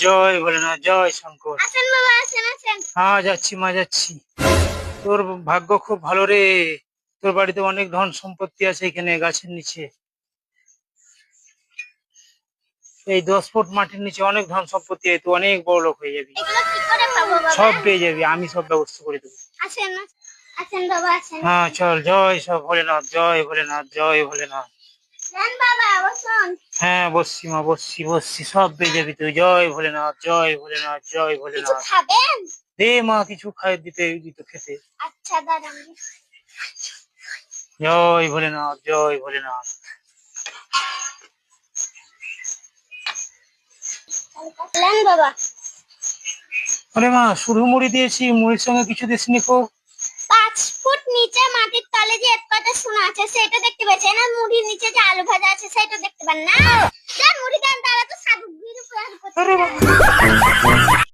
জয় ভোলেনাথ, জয় শঙ্কর। আসেন বাবা, আসেন আসেন। হ্যাঁ যাচ্ছি মা, যাচ্ছি। তোর ভাগ্য খুব ভালো রে, তোর বাড়িতে অনেক ধন সম্পত্তি আছে, এখানে গাছের নিচে, এই 10 ফুট মাটির নিচে অনেক ধন সম্পত্তি আছে, তুই অনেক বড় লোক হয়ে যাবি। এগুলো কি করে পাবো বাবা? সব পেয়ে যাবি, আমি সব ব্যবস্থা করে দেবো। আসেন আসেন বাবা, আসেন। হ্যাঁ চল, জয় সব ভোলেনাথ, জয় ভোলেনাথ, জয় ভোলেনাথ। যান বাবা, বসুন। হ্যাঁ বসছি মা, বসছি বসছি, সব পেয়ে যাবি তুই। জয় ভোলেনাথ, জয় ভোলেনাথ, জয় কিছু ভোলেনাথ। খাবেন? দে মা, কিছু খাই দিত খেতে। আচ্ছা দাঁড়ান। জয় ভোলেনাথ, জয় ভোলেনাথ। নেন বাবা। আরে মা, শুধু মুড়ি দিয়েছি, মুড়ির সঙ্গে কিছু দিসনি কো? 5 ফুট নিচে মাটির তলে যে এক কথা শোনা আছে সেটা দেখতে পাচ্ছেন না? মুড়ির নিচে যে আলু ভাজা আছে সেটা দেখতে পান না? যান মুড়ি দেন, তারা তো সাধু গিরি আরে বাবা।